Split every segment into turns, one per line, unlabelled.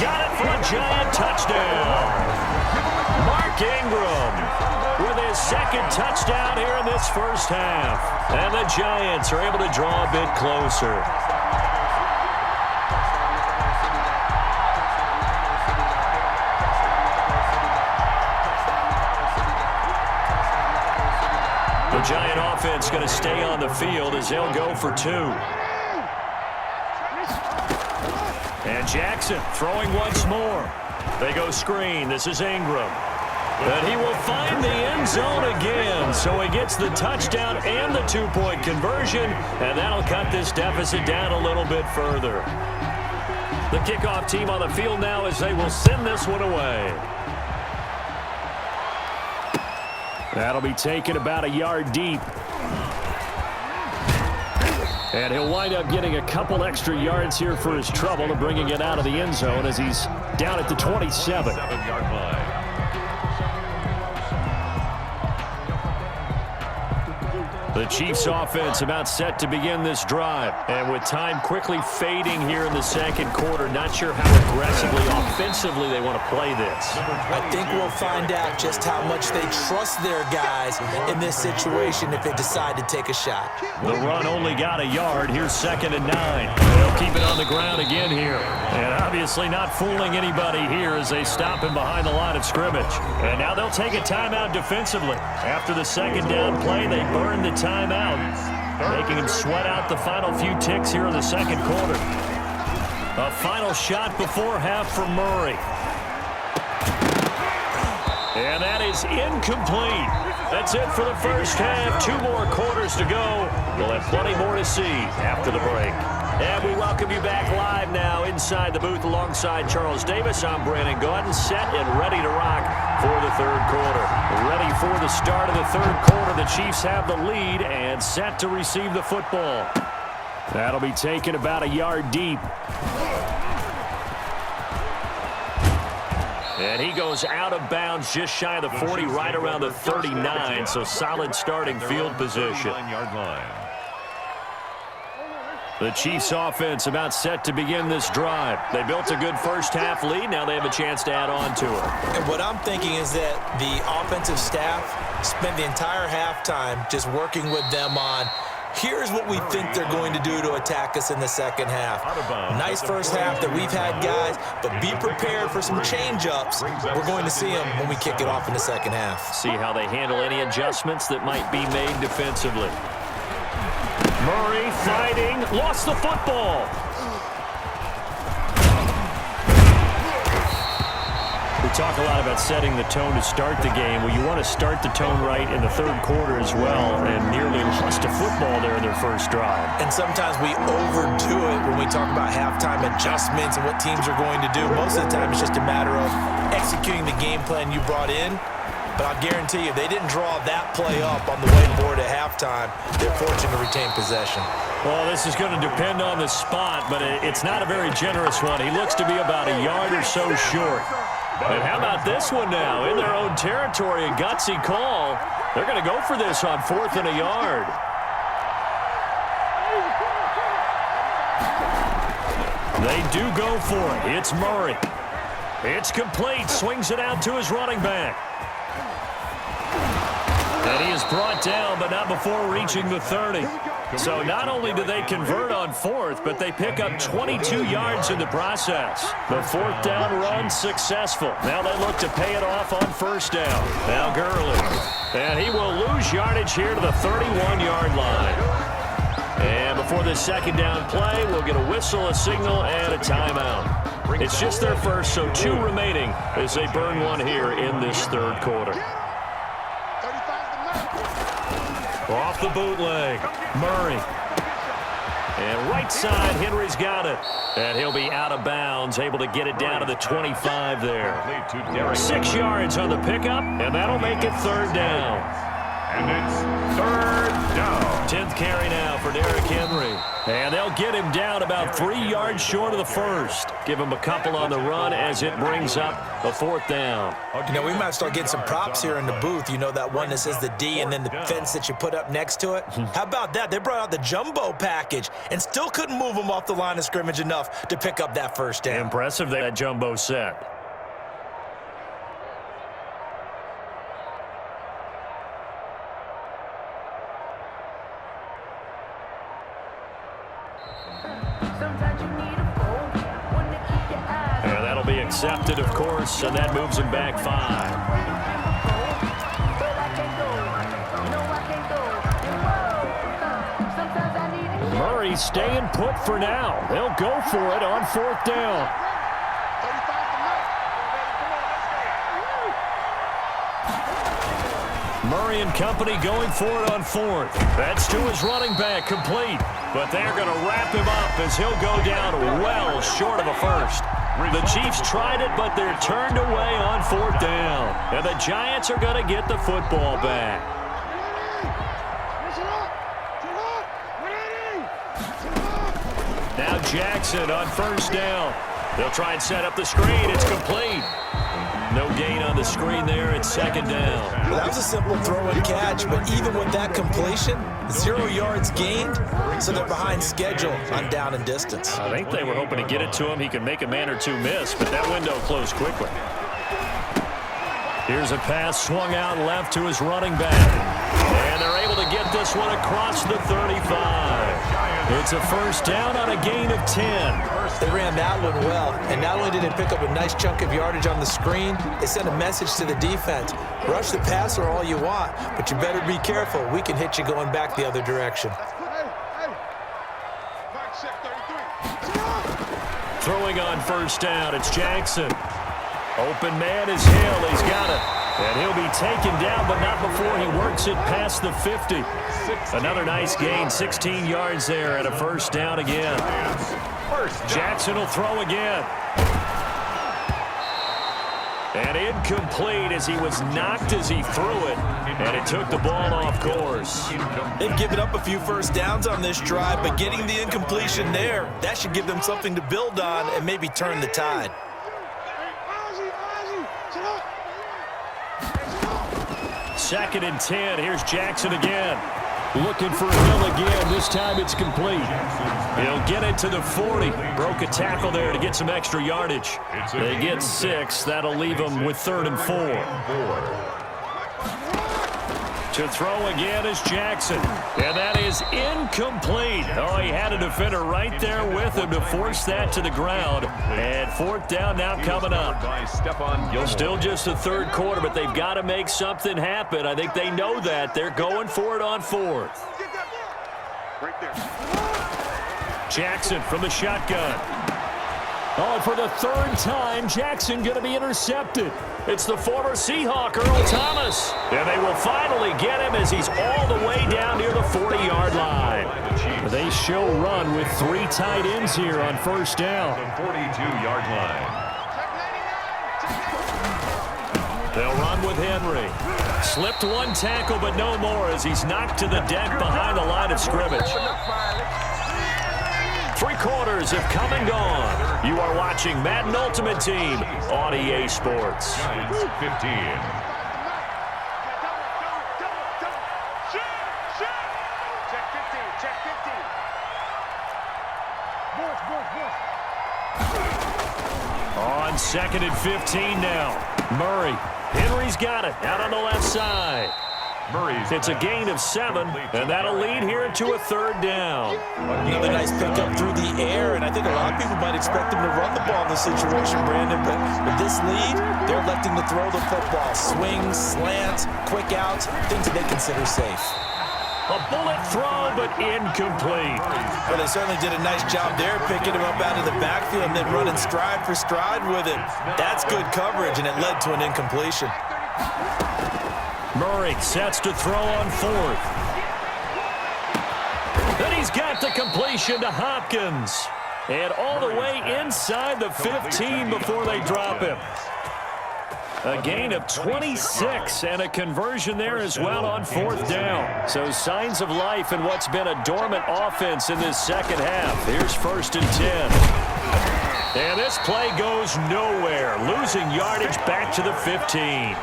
got it for a Giant touchdown. Mark Ingram with his second touchdown here in this first half. And the Giants are able to draw a bit closer. The Giant offense going to stay on the field as they'll go for two. And Jackson throwing once more. They go screen. This is Ingram. And he will find the end zone again. So he gets the touchdown and the two-point conversion. And that'll cut this deficit down a little bit further. The kickoff team on the field now as they will send this one away. That'll be taken about a yard deep. And he'll wind up getting a couple extra yards here for his trouble to bringing it out of the end zone as he's down at the 27.
7-yard line.
The Chiefs offense about set to begin this drive. And with time quickly fading here in the second quarter, not sure how aggressively, offensively they want to play this.
I think we'll find out just how much they trust their guys in this situation if they decide to take a shot.
The run only got a yard. Here's 2nd and 9. They'll keep it on the ground again here. And obviously not fooling anybody here as they stop him behind the line of scrimmage. And now they'll take a timeout defensively. After the second down play, they burn the timeout, making him sweat out the final few ticks here in the second quarter. A final shot before half from Murray. And that is incomplete. That's it for the first half. 2 more quarters to go. We'll have plenty more to see after the break. And we welcome you back live now inside the booth alongside Charles Davis. I'm Brandon Gaudin, set and ready to rock for the third quarter. Ready for the start of the third quarter. The Chiefs have the lead and set to receive the football. That'll be taken about a yard deep. And he goes out of bounds just shy of the 40, right around the 39, so solid starting field position.
9-yard line.
The Chiefs offense about set to begin this drive. They built a good first half lead. Now they have a chance to add on to it.
And what I'm thinking is that the offensive staff spent the entire halftime just working with them on here's what we think they're going to do to attack us in the second half. Nice first half that we've had, guys, but be prepared for some change-ups. We're going to see them when we kick it off in the second half.
See how they handle any adjustments that might be made defensively. Murray fighting, lost the football. We talk a lot about setting the tone to start the game. Well, you want to start the tone right in the third quarter as well, and nearly lost a football there in their first drive.
And sometimes we overdo it when we talk about halftime adjustments and what teams are going to do. Most of the time, it's just a matter of executing the game plan you brought in. But I'll guarantee you, they didn't draw that play up on the whiteboard at halftime. They're fortunate to retain possession.
Well, this is going to depend on the spot, but it's not a very generous one. He looks to be about a yard or so short. And how about this one now? In their own territory, a gutsy call. They're going to go for this on 4th and a yard. They do go for it. It's Murray. It's complete. Swings it out to his running back. And he is brought down, but not before reaching the 30. So not only do they convert on 4th, but they pick up 22 yards in the process. The 4th down run successful. Now they look to pay it off on 1st down. Now Gurley. And he will lose yardage here to the 31-yard line. And before the 2nd down play, we'll get a whistle, a signal, and a timeout. It's just their first, so 2 remaining as they burn one here in this third quarter. Off the bootleg, Murray. And right side, Henry's got it. And he'll be out of bounds, able to get it down to the 25 there. 6 yards on the pickup, and that'll make it 3rd down.
And it's 3rd down.
10th carry now for Derrick Henry. And they'll get him down about 3 yards short of the first. Give him a couple on the run as it brings up a fourth down.
You know, we might start getting some props here in the booth. You know that one that says the D and then the fence that you put up next to it? How about that? They brought out the jumbo package and still couldn't move him off the line of scrimmage enough to pick up that first down.
Impressive, that jumbo set. And that'll be accepted, of course, and that moves him back 5. Murray staying put for now. They'll go for it on fourth down. Murray and company going for it on fourth. That's to his running back, complete. But they're going to wrap him up as he'll go down well short of a first. The Chiefs tried it, but they're turned away on fourth down. And the Giants are going to get the football back. Now Jackson on first down. They'll try and set up the screen. It's complete. No gain on the screen there. It's second down.
Well, that was a simple throw and catch, but even with that completion, 0 yards gained, so they're behind schedule on down and distance.
I think they were hoping to get it to him. He could make a man or two miss, but that window closed quickly. Here's a pass swung out left to his running back. And they're able to get this one across the 35. It's a first down on a gain of 10.
They ran that one well, and not only did they pick up a nice chunk of yardage on the screen, they sent a message to the defense. Rush the passer all you want, but you better be careful. We can hit you going back the other direction.
Throwing on first down, it's Jackson. Open man is Hill. He's got it. And he'll be taken down, but not before he works it past the 50. Another nice gain, 16 yards there, and a first down again. Jackson will throw again. And incomplete as he was knocked as he threw it, and it took the ball off course.
They've given up a few first downs on this drive, but getting the incompletion there, that should give them something to build on and maybe turn the tide.
Second and 10. Here's Jackson again. Looking for Hill again. This time it's complete. He'll get it to the 40. Broke a tackle there to get some extra yardage. They get 6. That'll leave them with 3rd and 4. To throw again is Jackson. And that is incomplete. Oh, he had a defender right there with him to force that to the ground. And fourth down now coming up. Still just the third quarter, but they've got to make something happen. I think they know that. They're going for it on fourth. Jackson from the shotgun. Oh, and for the third time, Jackson going to be intercepted. It's the former Seahawk, Earl Thomas. And they will finally get him as he's all the way down near the 40-yard line. They show run with 3 tight ends here on first down.
The 42-yard line.
They'll run with Henry. Slipped one tackle, but no more as he's knocked to the deck behind the line of scrimmage. 3 quarters have come and gone. You are watching Madden Ultimate Team on EA Sports.
Giants 15.
On 2nd and 15 now. Murray. Henry's got it out on the left side. It's a gain of 7, and that'll lead here to a 3rd down.
Another nice pickup through the air, and I think a lot of people might expect them to run the ball in this situation, Brandon, but with this lead, they're electing to throw the football. Swings, slants, quick outs, things that they consider safe.
A bullet throw, but incomplete.
Well, they certainly did a nice job there, picking him up out of the backfield and then running stride for stride with him. That's good coverage, and it led to an incompletion.
Murray sets to throw on 4th. Then he's got the completion to Hopkins. And all the way inside the 15 before they drop him. A gain of 26 and a conversion there as well on 4th down. So signs of life in what's been a dormant offense in this second half. Here's 1st and 10. And this play goes nowhere. Losing yardage back to the 15.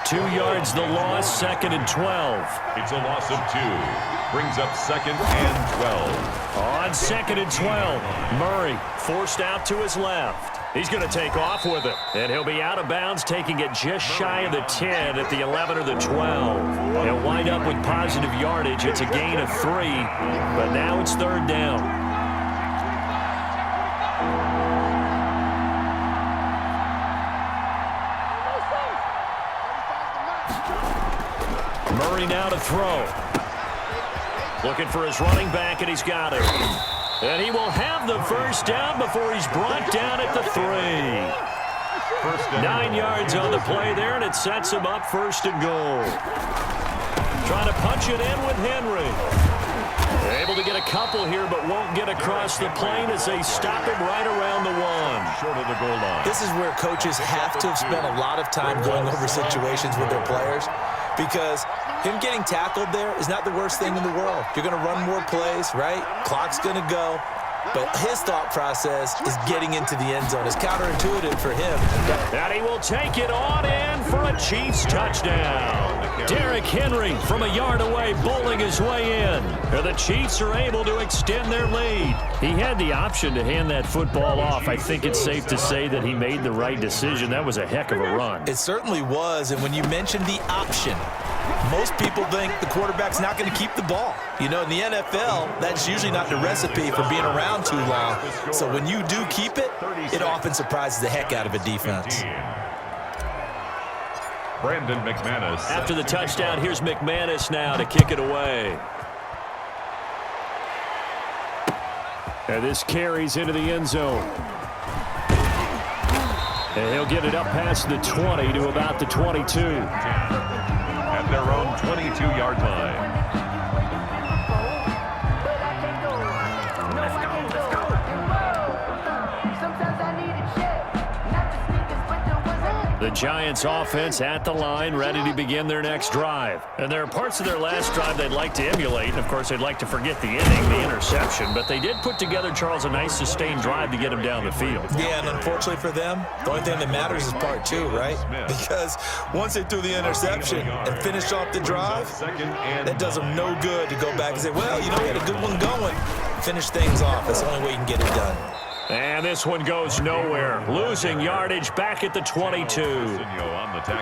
2 yards the loss, 2nd and 12.
It's a loss of 2. Brings up 2nd and 12.
On 2nd and 12, Murray forced out to his left. He's going to take off with it, and he'll be out of bounds, taking it just shy of the 10 at the 11 or the 12. He'll wind up with positive yardage. It's a gain of 3, but now it's 3rd down. Murray now to throw. Looking for his running back, and he's got it. And he will have the 1st down before he's brought down at the 3. 9 yards on the play there, and it sets him up 1st and goal. Trying to punch it in with Henry. They're able to get a couple here, but won't get across the plane as they stop him right around the 1.
Short of the goal line.
This is where coaches have to have spent a lot of time going over situations with their players, because him getting tackled there is not the worst thing in the world. You're going to run more plays, right? Clock's going to go. But his thought process is getting into the end zone. It's counterintuitive for him.
And he will take it on in for a Chiefs touchdown. Derrick Henry from a yard away bowling his way in. And the Chiefs are able to extend their lead. He had the option to hand that football off. I think it's safe to say that he made the right decision. That was a heck of a run.
It certainly was. And when you mentioned the option, most people think the quarterback's not going to keep the ball. You know, in the NFL, that's usually not the recipe for being around too long. So when you do keep it, it often surprises the heck out of a defense.
Brandon McManus.
After the touchdown, here's McManus now to kick it away. And this carries into the end zone. And he'll get it up past the 20 to about the 22.
At their own 22-yard line.
The Giants offense at the line, ready to begin their next drive. And there are parts of their last drive they'd like to emulate. And, of course, they'd like to forget the inning, the interception. But they did put together, Charles, a nice sustained drive to get him down the field.
Yeah, and unfortunately for them, the only thing that matters is part 2, right? Because once they threw the interception and finished off the drive, that does them no good to go back and say, well, you know, we had a good one going. Finish things off. That's the only way you can get it done.
And this one goes nowhere. Losing yardage back at the 22.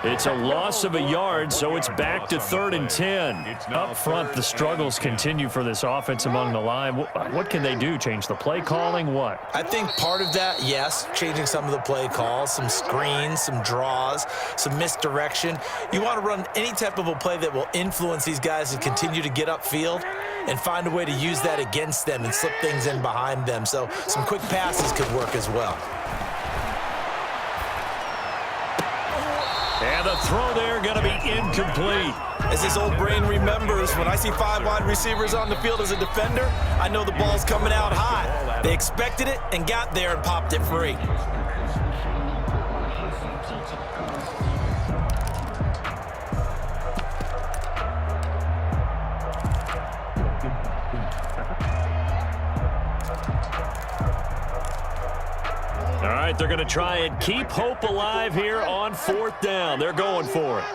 It's a loss of a yard, so it's back to 3rd and 10. Up front, the struggles continue for this offense among the line. What can they do? Change the play calling? What?
I think part of that, yes, changing some of the play calls, some screens, some draws, some misdirection. You want to run any type of a play that will influence these guys to continue to get upfield and find a way to use that against them and slip things in behind them. So some quick passes could work as well.
And the throw there going to be incomplete.
As this old brain remembers, when I see 5 wide receivers on the field as a defender, I know the ball's coming out high. They expected it and got there and popped it free.
All right, they're going to try and keep hope alive here on 4th down. They're going for it.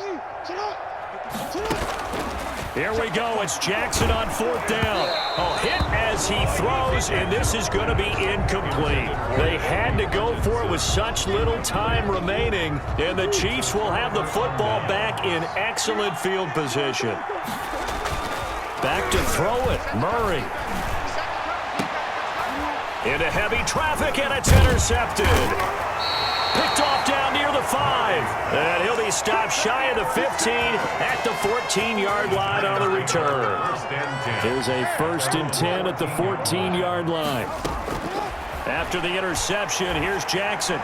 Here we go. It's Jackson on 4th down. A hit as he throws, and this is going to be incomplete. They had to go for it with such little time remaining, and the Chiefs will have the football back in excellent field position. Back to throw it, Murray. Into heavy traffic, and it's intercepted. Picked off down near the 5. And he'll be stopped shy of the 15 at the 14-yard line on the return. There's a 1st and 10 at the 14-yard line. After the interception, here's Jackson.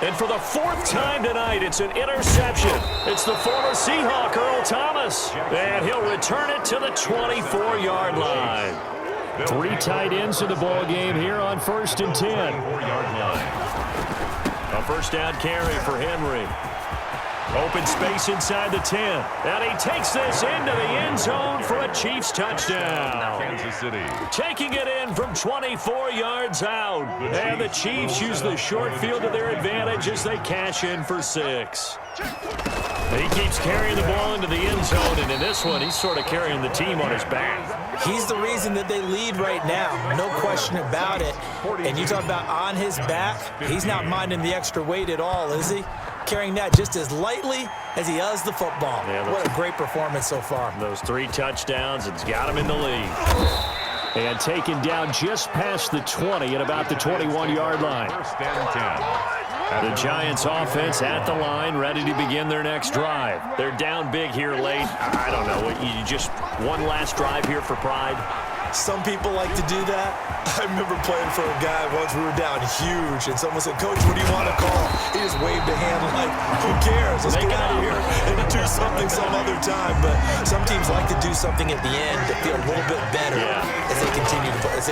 And for the 4th time tonight, it's an interception. It's the former Seahawk, Earl Thomas. And he'll return it to the 24-yard line. 3 tight ends in the ball game here on 1st and 10. A first down carry for Henry. Open space inside the 10. And he takes this into the end zone for a Chiefs touchdown.
Kansas City.
Taking it in from 24 yards out. And the Chiefs use the short field to their advantage as they cash in for 6. He keeps carrying the ball into the end zone, and in this one, he's sort of carrying the team on his back.
He's the reason that they lead right now. No question about it. And you talk about on his back, he's not minding the extra weight at all, is he? Carrying that just as lightly as he does the football. Yeah, what a great performance so far.
Those 3 touchdowns, it's got him in the lead. And taken down just past the 20 at about the 21-yard line.
First and 10.
The Giants offense at the line, ready to begin their next drive. They're down big here late. I don't know. You just one last drive here for pride?
Some people like to do that. I remember playing for a guy once. We were down huge, and someone said, "Coach, what do you want to call?" He just waved a hand like, "Who cares? Let's get out of here and do something some other time." But some teams like to do something at the end to feel a little bit better as they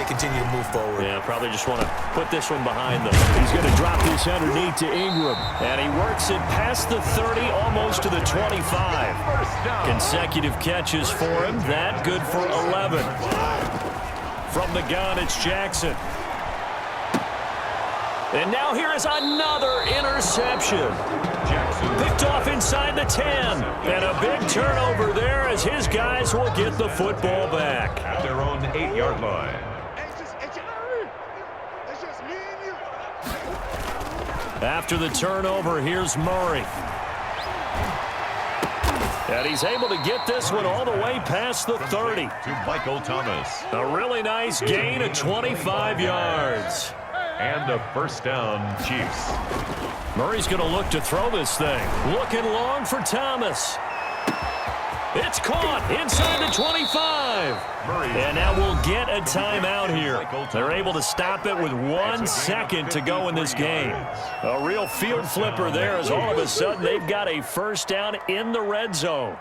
continue to move forward.
Yeah, probably just want to put this one behind them. He's going to drop this underneath to Ingram, and he works it past the 30, almost to the 25. Consecutive catches for him. That good for 11. From the gun, it's Jackson. And now here is another interception.
Jackson.
Picked off inside the 10. And a big turnover there as his guys will get the football back.
At their own 8-yard line.
After the turnover, here's Murray. And he's able to get this one all the way past the 30.
To Michael Thomas.
A really nice gain of 25 yards.
And a first down, Chiefs.
Murray's going to look to throw this thing. Looking long for Thomas. It's caught inside the 25. And now we'll get a timeout here. They're able to stop it with 1 second to go in this game. A real field flipper there as all of a sudden they've got a first down in the red zone.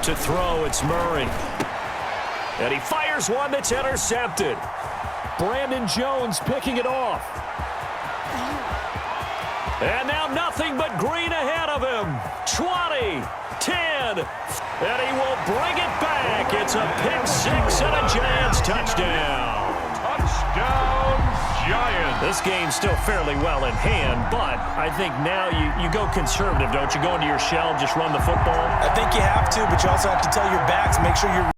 To throw, it's Murray. And he fires one that's intercepted. Brandon Jones picking it off. And now nothing but green ahead of him. 20, 10, and he will bring it back. It's a pick-6 and a Giants touchdown.
Touchdown, Giants.
This game's still fairly well in hand, but I think now you go conservative, don't you? Go into your shell, just run the football.
I think you have to, but you also have to tell your backs, make sure you're